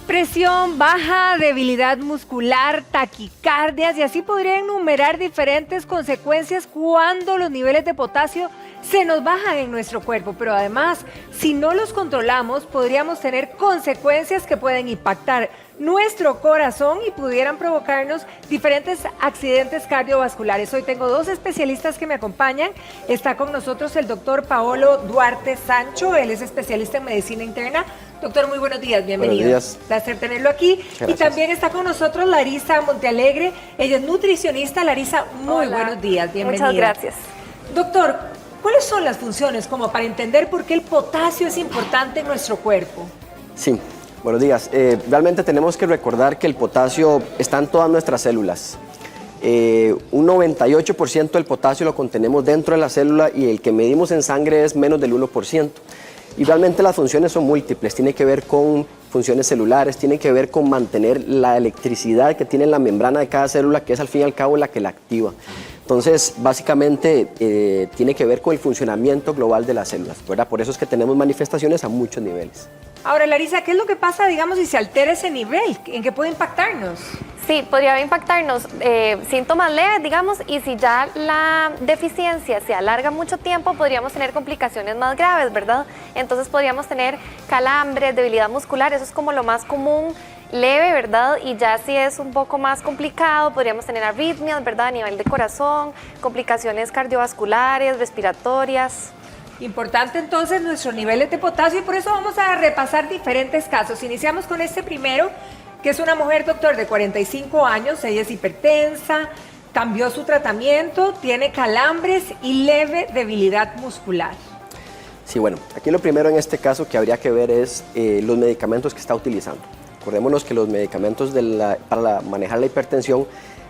Presión baja, debilidad muscular, taquicardias y así podría enumerar diferentes consecuencias cuando los niveles de potasio se nos bajan en nuestro cuerpo. Pero además, si no los controlamos, podríamos tener consecuencias que pueden impactar nuestro corazón y pudieran provocarnos diferentes accidentes cardiovasculares. Hoy tengo dos especialistas que me acompañan. Está con nosotros el doctor Paolo Duarte Sancho, él es especialista en medicina interna. Doctor, muy buenos días, bienvenido. Buenos días. Placer tenerlo aquí. Y también está con nosotros Larisa Montealegre, ella es nutricionista. Larisa, muy buenos días, bienvenida. Muchas gracias. Doctor, ¿cuáles son las funciones como para entender por qué el potasio es importante en nuestro cuerpo? Sí, buenos días. Realmente tenemos que recordar que el potasio está en todas nuestras células. Un 98% del potasio lo contenemos dentro de la célula y el que medimos en sangre es menos del 1%. Y realmente las funciones son múltiples, tiene que ver con funciones celulares, tiene que ver con mantener la electricidad que tiene la membrana de cada célula, que es al fin y al cabo la que la activa. Entonces, básicamente, tiene que ver con el funcionamiento global de las células, ¿verdad? Por eso es que tenemos manifestaciones a muchos niveles. Ahora, Larisa, ¿qué es lo que pasa, digamos, si se altera ese nivel? ¿En qué puede impactarnos? Sí, podría impactarnos síntomas leves, digamos, y si ya la deficiencia se alarga mucho tiempo, podríamos tener complicaciones más graves, ¿verdad? Entonces podríamos tener calambres, debilidad muscular, eso es como lo más común, leve, ¿verdad? Y ya si es un poco más complicado, podríamos tener arritmias, ¿verdad? A nivel de corazón, complicaciones cardiovasculares, respiratorias. Importante entonces nuestros niveles de potasio y por eso vamos a repasar diferentes casos. Iniciamos con este primero, que es una mujer, doctor, de 45 años, ella es hipertensa, cambió su tratamiento, tiene calambres y leve debilidad muscular. Sí, bueno, aquí lo primero en este caso que habría que ver es los medicamentos que está utilizando. Acordémonos que los medicamentos para manejar la hipertensión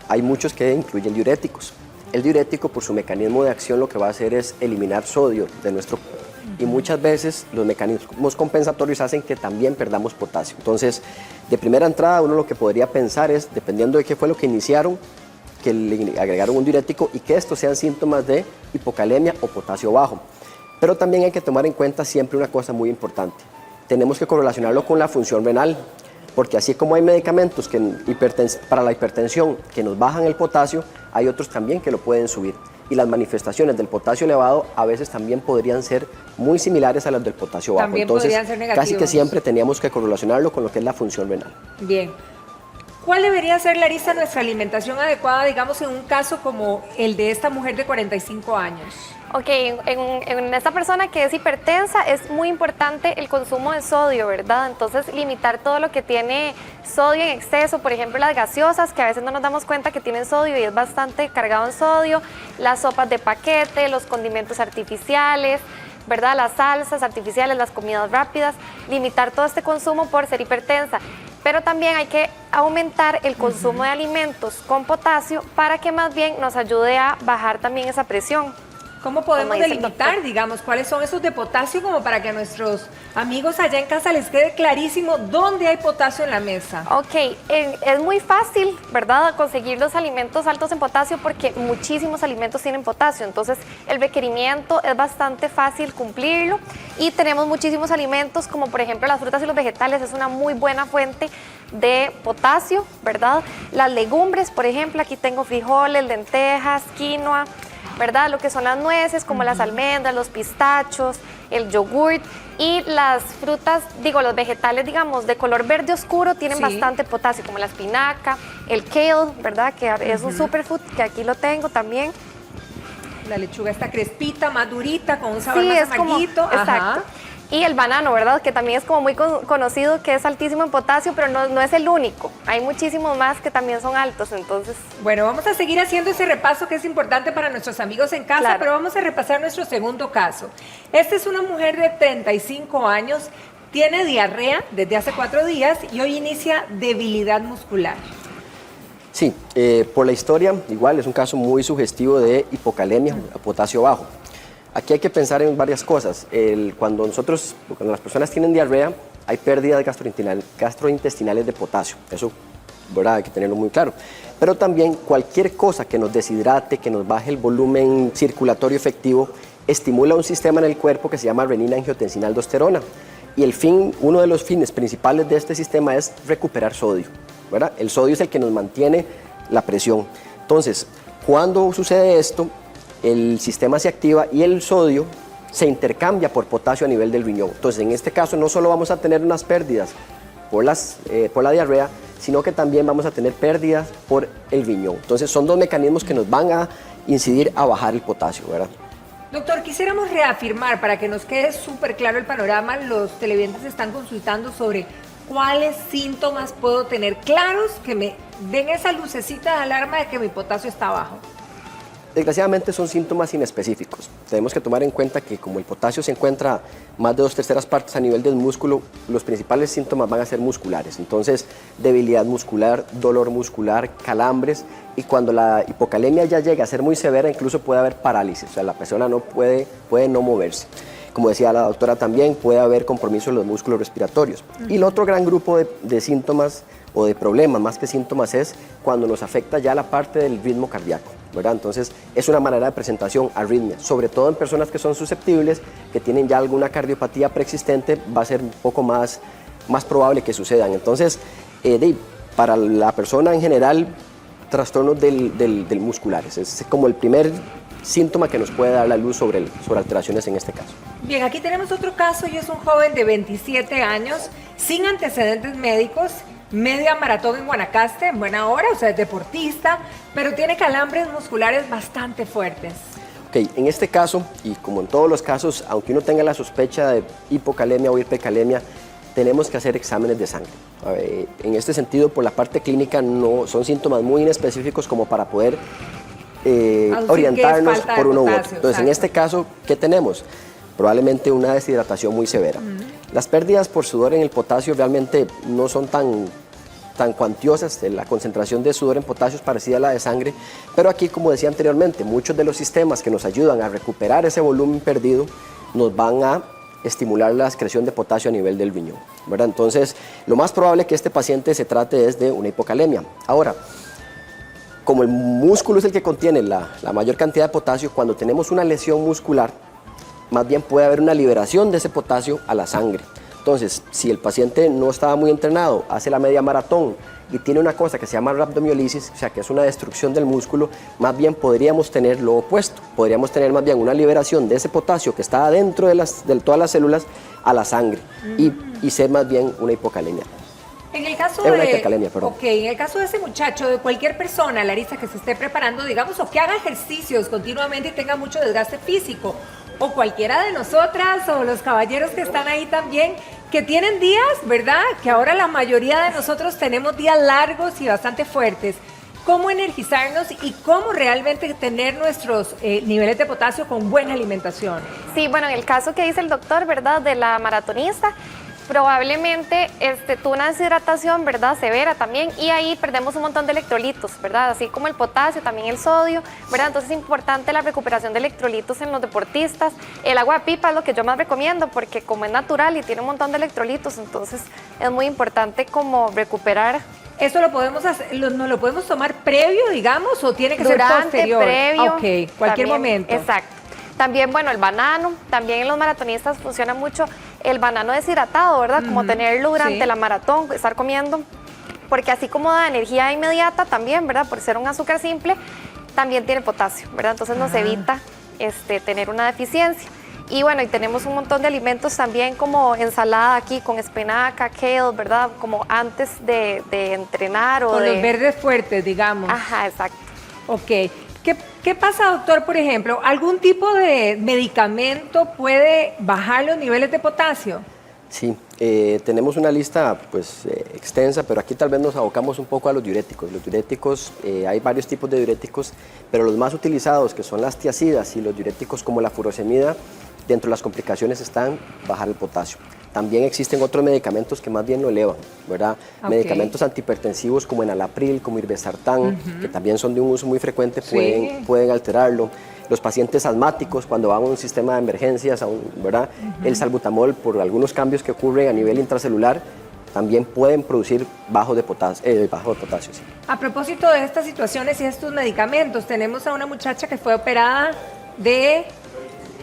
hay muchos que incluyen diuréticos. El diurético, por su mecanismo de acción, lo que va a hacer es eliminar sodio de nuestro cuerpo. Y muchas veces los mecanismos compensatorios hacen que también perdamos potasio. Entonces, de primera entrada, uno lo que podría pensar es, dependiendo de qué fue lo que iniciaron, que le agregaron un diurético y que estos sean síntomas de hipocalemia o potasio bajo. Pero también hay que tomar en cuenta siempre una cosa muy importante. Tenemos que correlacionarlo con la función renal, porque así como hay medicamentos para la hipertensión que nos bajan el potasio, hay otros también que lo pueden subir. Y las manifestaciones del potasio elevado a veces también podrían ser muy similares a las del potasio bajo. También entonces, podrían ser negativos. casi que siempre teníamos que correlacionarlo con lo que es la función renal. Bien. ¿Cuál debería ser, Larisa, nuestra alimentación adecuada, digamos, en un caso como el de esta mujer de 45 años? Ok, en esta persona que es hipertensa es muy importante el consumo de sodio, ¿verdad? Entonces limitar todo lo que tiene sodio en exceso, por ejemplo las gaseosas, que a veces no nos damos cuenta que tienen sodio y es bastante cargado en sodio, las sopas de paquete, los condimentos artificiales, ¿verdad? Las salsas artificiales, las comidas rápidas, limitar todo este consumo por ser hipertensa. Pero también hay que aumentar el consumo de alimentos con potasio para que más bien nos ayude a bajar también esa presión. ¿Cómo podemos delimitar, digamos, cuáles son esos de potasio como para que a nuestros amigos allá en casa les quede clarísimo dónde hay potasio en la mesa? Ok, es muy fácil, ¿verdad?, conseguir los alimentos altos en potasio porque muchísimos alimentos tienen potasio, entonces el requerimiento es bastante fácil cumplirlo y tenemos muchísimos alimentos como por ejemplo las frutas y los vegetales, es una muy buena fuente de potasio, ¿verdad? Las legumbres, por ejemplo, aquí tengo frijoles, lentejas, quinoa, ¿verdad? Lo que son las nueces, como las almendras, los pistachos, el yogurt y las frutas, los vegetales, digamos, de color verde oscuro tienen bastante potasio, como la espinaca, el kale, ¿verdad? Que es un superfood, que aquí lo tengo también. La lechuga está crespita, más durita, con un sabor más amarguito. Exacto. Y el banano, ¿verdad? Que también es como muy conocido, que es altísimo en potasio, pero no es el único. Hay muchísimos más que también son altos, entonces... Bueno, vamos a seguir haciendo ese repaso que es importante para nuestros amigos en casa, pero vamos a repasar nuestro segundo caso. Esta es una mujer de 35 años, tiene diarrea desde hace 4 días y hoy inicia debilidad muscular. Sí, por la historia, igual es un caso muy sugestivo de hipocalemia, potasio bajo. Aquí hay que pensar en varias cosas. Cuando las personas tienen diarrea, hay pérdidas gastrointestinales de potasio. Eso, ¿verdad? Hay que tenerlo muy claro. Pero también cualquier cosa que nos deshidrate, que nos baje el volumen circulatorio efectivo, estimula un sistema en el cuerpo que se llama renina-angiotensina-aldosterona. Y uno de los fines principales de este sistema es recuperar sodio, ¿verdad? El sodio es el que nos mantiene la presión. Entonces, cuando sucede esto, el sistema se activa y el sodio se intercambia por potasio a nivel del riñón. Entonces, en este caso, no solo vamos a tener unas pérdidas por la diarrea, sino que también vamos a tener pérdidas por el riñón. Entonces, son dos mecanismos que nos van a incidir a bajar el potasio, ¿verdad? Doctor, quisiéramos reafirmar, para que nos quede súper claro el panorama, los televidentes están consultando sobre cuáles síntomas puedo tener claros que me den esa lucecita de alarma de que mi potasio está bajo. Desgraciadamente son síntomas inespecíficos. Tenemos que tomar en cuenta que como el potasio se encuentra más de 2/3 partes a nivel del músculo, los principales síntomas van a ser musculares. Entonces, debilidad muscular, dolor muscular, calambres, y cuando la hipocalemia ya llega a ser muy severa, incluso puede haber parálisis, o sea, la persona no puede no moverse. Como decía la doctora también, puede haber compromiso en los músculos respiratorios. Y el otro gran grupo de síntomas o de problemas, más que síntomas, es cuando nos afecta ya la parte del ritmo cardíaco, ¿verdad? Entonces, es una manera de presentación, arritmia, sobre todo en personas que son susceptibles, que tienen ya alguna cardiopatía preexistente, va a ser un poco más probable que sucedan. Entonces, para la persona en general, trastornos del musculares, es como el primer síntoma que nos puede dar la luz sobre alteraciones en este caso. Bien, aquí tenemos otro caso y es un joven de 27 años, sin antecedentes médicos, media maratón en Guanacaste, en buena hora, o sea, es deportista, pero tiene calambres musculares bastante fuertes. Ok, en este caso, y como en todos los casos, aunque uno tenga la sospecha de hipocalemia o hipercalemia, tenemos que hacer exámenes de sangre. En este sentido, por la parte clínica, no son síntomas muy inespecíficos como para poder orientarnos por uno u otro. Entonces, exacto. En este caso, ¿qué tenemos? Probablemente una deshidratación muy severa. Las pérdidas por sudor en el potasio realmente no son tan cuantiosas. La concentración de sudor en potasio es parecida a la de sangre, pero aquí, como decía anteriormente, muchos de los sistemas que nos ayudan a recuperar ese volumen perdido nos van a estimular la excreción de potasio a nivel del riñón, ¿verdad? Entonces, lo más probable que este paciente se trate es de una hipocalemia. Ahora, como el músculo es el que contiene la mayor cantidad de potasio, cuando tenemos una lesión muscular, más bien puede haber una liberación de ese potasio a la sangre. Entonces, si el paciente no estaba muy entrenado, hace la media maratón y tiene una cosa que se llama rhabdomiolisis, o sea, que es una destrucción del músculo, más bien podríamos tener lo opuesto. Podríamos tener más bien una liberación de ese potasio que está dentro de todas las células a la sangre y ser más bien una hipocalemia. En el caso una hipercalemia, perdón. en el caso de ese muchacho, de cualquier persona, Larisa, que se esté preparando, digamos, o que haga ejercicios continuamente y tenga mucho desgaste físico, o cualquiera de nosotras, o los caballeros que están ahí también, que tienen días, ¿verdad? Que ahora la mayoría de nosotros tenemos días largos y bastante fuertes. ¿Cómo energizarnos y cómo realmente tener nuestros niveles de potasio con buena alimentación? Sí, bueno, en el caso que dice el doctor, ¿verdad? De la maratonista, probablemente tuvo una deshidratación, ¿verdad? Severa también, y ahí perdemos un montón de electrolitos, ¿verdad? Así como el potasio, también el sodio, ¿verdad? Entonces es importante la recuperación de electrolitos en los deportistas. El agua de pipa es lo que yo más recomiendo, porque como es natural y tiene un montón de electrolitos, entonces es muy importante como recuperar. ¿Eso lo podemos hacer, no lo podemos tomar previo, digamos, o tiene que ser posterior? Previo, ok, cualquier momento. Exacto. También, bueno, el banano, también en los maratonistas funciona mucho el banano deshidratado, ¿verdad? Como tenerlo durante la maratón, estar comiendo, porque así como da energía inmediata también, ¿verdad? Por ser un azúcar simple, también tiene potasio, ¿verdad? Entonces nos evita tener una deficiencia. Y bueno, y tenemos un montón de alimentos también como ensalada aquí con espinaca, kale, ¿verdad? Como antes de entrenar o con los verdes fuertes, digamos. Ajá, exacto. Ok. ¿Qué pasa, doctor, por ejemplo? ¿Algún tipo de medicamento puede bajar los niveles de potasio? Sí, tenemos una lista pues, extensa, pero aquí tal vez nos abocamos un poco a los diuréticos. Los diuréticos, hay varios tipos de diuréticos, pero los más utilizados, que son las tiazidas y los diuréticos como la furosemida, dentro de las complicaciones están bajar el potasio. También existen otros medicamentos que más bien lo elevan, ¿verdad? Okay. Medicamentos antihipertensivos como enalapril, como irbesartán, que también son de un uso muy frecuente, pueden alterarlo. Los pacientes asmáticos, cuando van a un sistema de emergencias, ¿verdad? El salbutamol, por algunos cambios que ocurren a nivel intracelular, también pueden producir bajo de potasio. Sí. A propósito de estas situaciones y estos medicamentos, tenemos a una muchacha que fue operada de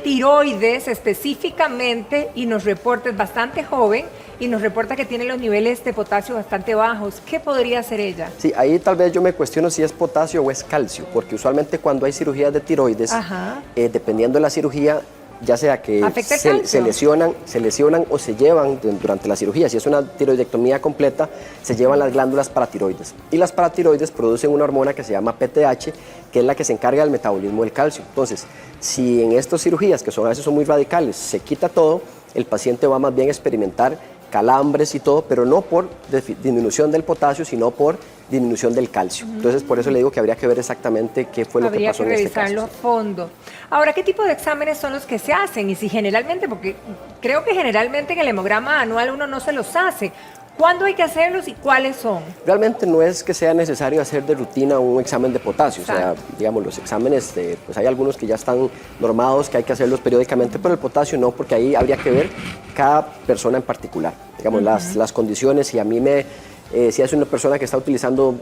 tiroides específicamente y nos reporta, es bastante joven, y nos reporta que tiene los niveles de potasio bastante bajos. ¿Qué podría hacer ella? Sí, ahí tal vez yo me cuestiono si es potasio o es calcio, porque usualmente cuando hay cirugías de tiroides, dependiendo de la cirugía, ya sea que se lesionan o se llevan durante la cirugía. Si es una tiroidectomía completa, se llevan las glándulas paratiroides. Y las paratiroides producen una hormona que se llama PTH, que es la que se encarga del metabolismo del calcio. Entonces, si en estas cirugías, que a veces son muy radicales, se quita todo, el paciente va más bien a experimentar calambres y todo, pero no por disminución del potasio, sino por disminución del calcio. Entonces, por eso le digo que habría que ver exactamente qué fue lo que pasó en este caso. Habría que revisarlo a fondo. Ahora, ¿qué tipo de exámenes son los que se hacen? Y si generalmente, porque creo que generalmente en el hemograma anual uno no se los hace. ¿Cuándo hay que hacerlos y cuáles son? Realmente no es que sea necesario hacer de rutina un examen de potasio. Exacto. O sea, digamos, los exámenes, pues hay algunos que ya están normados, que hay que hacerlos periódicamente, pero el potasio no, porque ahí habría que ver cada persona en particular. Digamos, las condiciones, si a mí si es una persona que está utilizando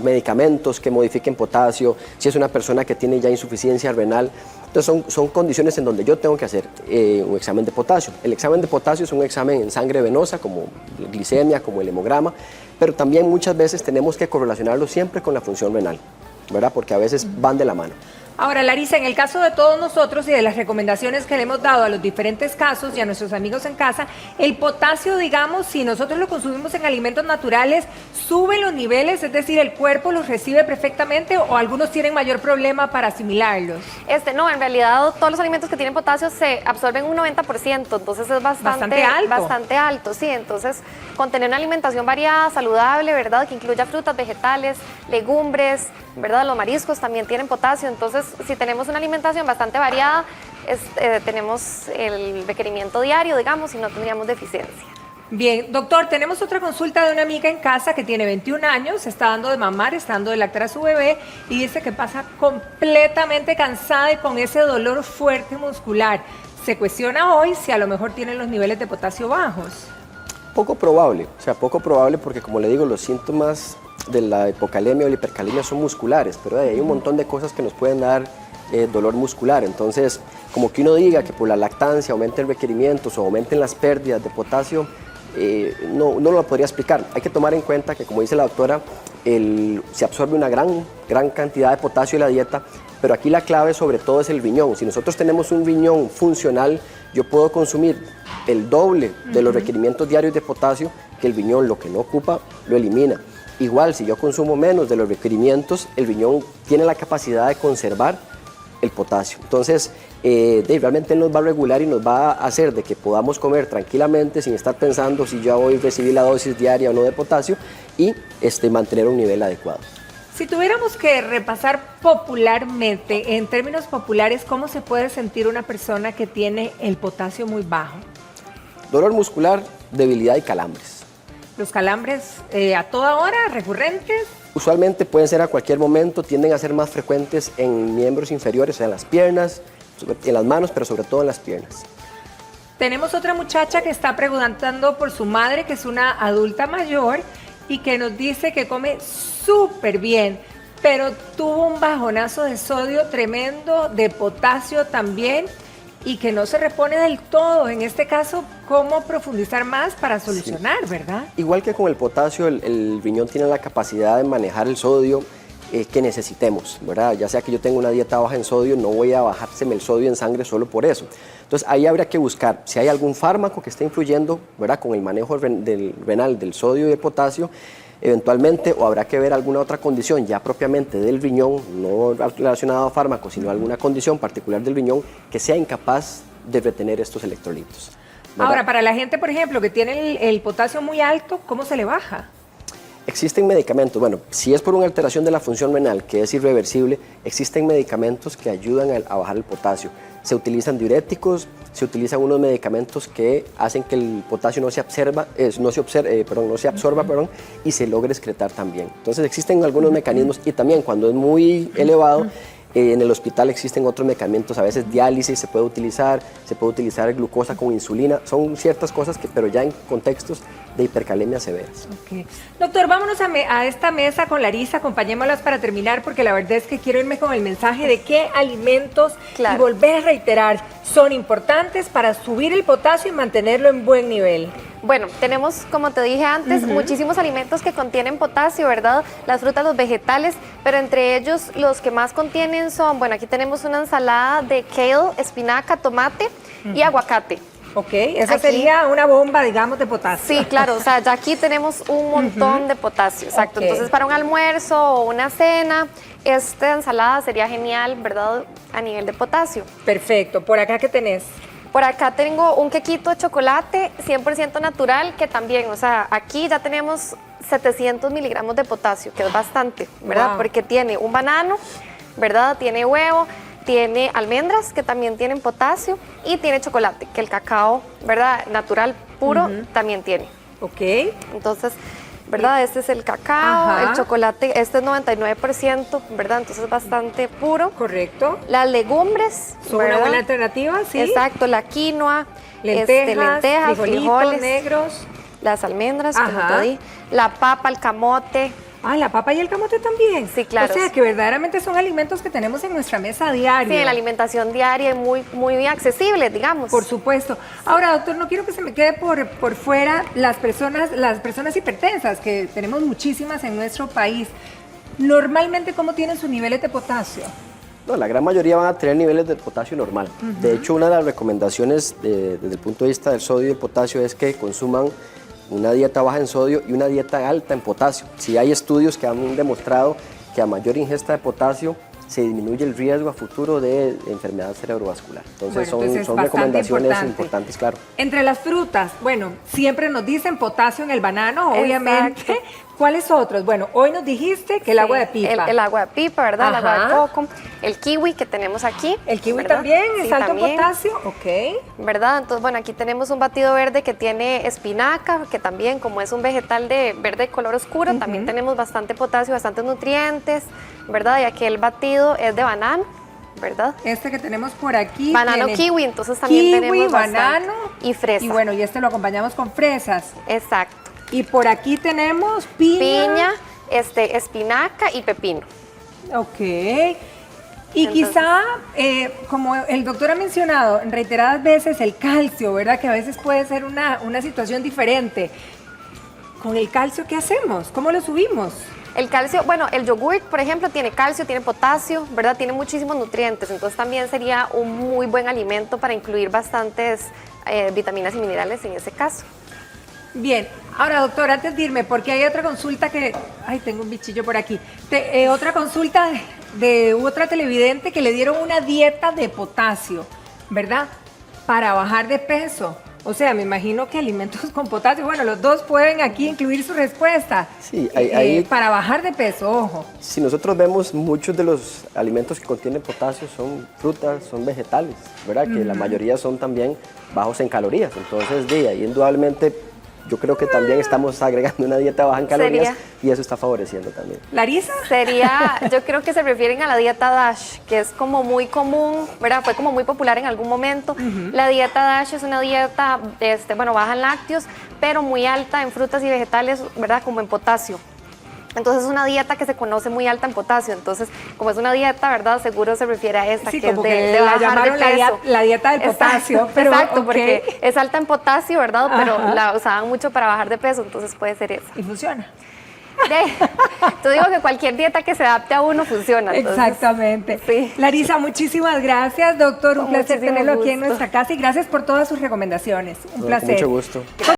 medicamentos que modifiquen potasio, si es una persona que tiene ya insuficiencia renal. Entonces son condiciones en donde yo tengo que hacer un examen de potasio. El examen de potasio es un examen en sangre venosa, como glicemia, como el hemograma, pero también muchas veces tenemos que correlacionarlo siempre con la función renal, ¿verdad? Porque a veces van de la mano. Ahora, Larisa, en el caso de todos nosotros y de las recomendaciones que le hemos dado a los diferentes casos y a nuestros amigos en casa, el potasio, digamos, si nosotros lo consumimos en alimentos naturales, sube los niveles, es decir, el cuerpo los recibe perfectamente o algunos tienen mayor problema para asimilarlos. No, en realidad todos los alimentos que tienen potasio se absorben un 90%, entonces es bastante alto, sí. Entonces, con tener una alimentación variada, saludable, ¿verdad? Que incluya frutas, vegetales, legumbres, ¿verdad? Los mariscos también tienen potasio, entonces si tenemos una alimentación bastante variada, tenemos el requerimiento diario, digamos, y no tendríamos deficiencia. Bien, doctor, tenemos otra consulta de una amiga en casa que tiene 21 años, está dando de mamar, está dando de lactar a su bebé y dice que pasa completamente cansada y con ese dolor fuerte muscular. Se cuestiona hoy si a lo mejor tiene los niveles de potasio bajos. Poco probable, poco probable porque como le digo, los síntomas de la hipocalemia o la hipercalemia son musculares, pero hay un montón de cosas que nos pueden dar dolor muscular. Entonces, como que uno diga que por la lactancia aumenten requerimientos o aumenten las pérdidas de potasio, no lo podría explicar. Hay que tomar en cuenta que, como dice la doctora, se absorbe una gran cantidad de potasio en la dieta, pero aquí la clave sobre todo es el riñón. Si nosotros tenemos un riñón funcional, yo puedo consumir el doble de los requerimientos diarios de potasio que el riñón, lo que no ocupa, lo elimina. Igual, si yo consumo menos de los requerimientos, el riñón tiene la capacidad de conservar el potasio. Entonces, realmente él nos va a regular y nos va a hacer de que podamos comer tranquilamente sin estar pensando si yo hoy recibí la dosis diaria o no de potasio y mantener un nivel adecuado. Si tuviéramos que repasar popularmente, en términos populares, ¿cómo se puede sentir una persona que tiene el potasio muy bajo? Dolor muscular, debilidad y calambres. ¿Los calambres a toda hora, recurrentes? Usualmente pueden ser a cualquier momento, tienden a ser más frecuentes en miembros inferiores, o sea, en las piernas, en las manos, pero sobre todo en las piernas. Tenemos otra muchacha que está preguntando por su madre, que es una adulta mayor, y que nos dice que come súper bien, pero tuvo un bajonazo de sodio tremendo, de potasio también, y que no se repone del todo. En este caso, ¿cómo profundizar más para solucionar, verdad? Igual que con el potasio, el riñón tiene la capacidad de manejar el sodio que necesitemos, ¿verdad? Ya sea que yo tenga una dieta baja en sodio, no voy a bajárseme el sodio en sangre solo por eso. Entonces, ahí habría que buscar si hay algún fármaco que esté influyendo, ¿verdad? Con el manejo renal del sodio y del potasio, eventualmente, o habrá que ver alguna otra condición ya propiamente del riñón, no relacionada a fármacos, sino alguna condición particular del riñón que sea incapaz de retener estos electrolitos, ¿verdad? Ahora, para la gente, por ejemplo, que tiene el potasio muy alto, ¿cómo se le baja? Existen medicamentos, bueno, si es por una alteración de la función renal, que es irreversible, existen medicamentos que ayudan a bajar el potasio. Se utilizan diuréticos, se utilizan unos medicamentos que hacen que el potasio no se absorba y se logre excretar también. Entonces existen algunos mecanismos y también cuando es muy elevado, En el hospital existen otros medicamentos, a veces diálisis se puede utilizar glucosa con insulina, son ciertas cosas pero ya en contextos de hipercalemia severas. Okay. Doctor, vámonos a esta mesa con Larisa, acompañémoslas para terminar, porque la verdad es que quiero irme con el mensaje de qué alimentos, y volver a reiterar, son importantes para subir el potasio y mantenerlo en buen nivel. Bueno, tenemos, como te dije antes, muchísimos alimentos que contienen potasio, ¿verdad? Las frutas, los vegetales, pero entre ellos los que más contienen son, bueno, aquí tenemos una ensalada de kale, espinaca, tomate y aguacate. Ok, esa sería una bomba, digamos, de potasio. Sí, claro, o sea, ya aquí tenemos un montón de potasio, exacto. Okay. Entonces, para un almuerzo o una cena, esta ensalada sería genial, ¿verdad? A nivel de potasio. Perfecto. ¿Por acá qué tenés? Por acá tengo un quequito de chocolate 100% natural, que también, o sea, aquí ya tenemos 700 miligramos de potasio, que es bastante, ¿verdad? Wow. Porque tiene un banano, ¿verdad? Tiene huevo, tiene almendras, que también tienen potasio, y tiene chocolate, que el cacao, ¿verdad? Natural, puro, también tiene. Ok. Entonces, ¿verdad? Este es el cacao, el chocolate, este es 99%, ¿verdad? Entonces es bastante puro. Correcto. Las legumbres, Son ¿verdad? una buena alternativa, sí. Exacto, la quinoa, lentejas, frijoles negros. Las almendras, como te di, la papa, el camote. Ah, la papa y el camote también. Sí, claro. O sea, que verdaderamente son alimentos que tenemos en nuestra mesa diaria. Sí, en la alimentación diaria y muy accesible, digamos. Por supuesto. Ahora, doctor, no quiero que se me quede por fuera las personas hipertensas, que tenemos muchísimas en nuestro país. Normalmente, ¿cómo tienen sus niveles de potasio? No, la gran mayoría van a tener niveles de potasio normal. De hecho, una de las recomendaciones desde el punto de vista del sodio y el potasio es que consuman una dieta baja en sodio y una dieta alta en potasio. Sí hay estudios que han demostrado que a mayor ingesta de potasio se disminuye el riesgo a futuro de enfermedad cerebrovascular. Entonces, bueno, son recomendaciones importantes, claro. Entre las frutas, bueno, siempre nos dicen potasio en el banano, obviamente. Exacto. ¿Cuáles otros? Bueno, hoy nos dijiste que el agua de pipa. El agua de pipa, ¿verdad? El agua de coco, el kiwi que tenemos aquí. El kiwi, ¿verdad? también es Sí, alto en también. potasio, ok. ¿Verdad? Entonces, bueno, aquí tenemos un batido verde que tiene espinaca, que también, como es un vegetal de verde color oscuro, también tenemos bastante potasio, bastantes nutrientes, ¿verdad? Y aquí el batido es de banano, ¿verdad? Este que tenemos por aquí. Banano tiene kiwi, entonces también tenemos bastante. banano Y fresa. Y bueno, y este lo acompañamos con fresas. Exacto. Y por aquí tenemos piña. Espinaca y pepino. Ok. Y Entonces, quizá, como el doctor ha mencionado en reiteradas veces, el calcio, ¿verdad? Que a veces puede ser una situación diferente. ¿Con el calcio qué hacemos? ¿Cómo lo subimos? El calcio, bueno, el yogur, por ejemplo, tiene calcio, tiene potasio, ¿verdad? Tiene muchísimos nutrientes, entonces también sería un muy buen alimento para incluir bastantes vitaminas y minerales en ese caso. Bien, ahora doctor, antes de irme, porque hay otra consulta que... Ay, tengo un bichillo por aquí. Otra consulta de otra televidente que le dieron una dieta de potasio, ¿verdad? Para bajar de peso. O sea, me imagino que alimentos con potasio, bueno, los dos pueden aquí incluir su respuesta. Sí, hay para bajar de peso, ojo. Si nosotros vemos, muchos de los alimentos que contienen potasio son frutas, son vegetales, ¿verdad? Que la mayoría son también bajos en calorías. Entonces, de ahí indudablemente, yo creo que también estamos agregando una dieta baja en calorías y eso está favoreciendo también. ¿Larisa? Yo creo que se refieren a la dieta DASH, que es como muy común, ¿verdad? Fue como muy popular en algún momento. La dieta DASH es una dieta, baja en lácteos, pero muy alta en frutas y vegetales, ¿verdad? Como en potasio. Entonces es una dieta que se conoce muy alta en potasio, entonces como es una dieta, ¿verdad? Seguro se refiere a esta, sí, que es de bajar llamaron de peso. la dieta del potasio. Exacto, pero, exacto, porque es alta en potasio, ¿verdad? Pero la usaban mucho para bajar de peso, entonces puede ser esa. Y funciona. Yo digo que cualquier dieta que se adapte a uno funciona. Entonces, exactamente. Sí. Larisa, muchísimas gracias, doctor. Un Con placer muchísimo tenerlo aquí en gusto. nuestra casa y gracias por todas sus recomendaciones. Un placer. Con mucho gusto.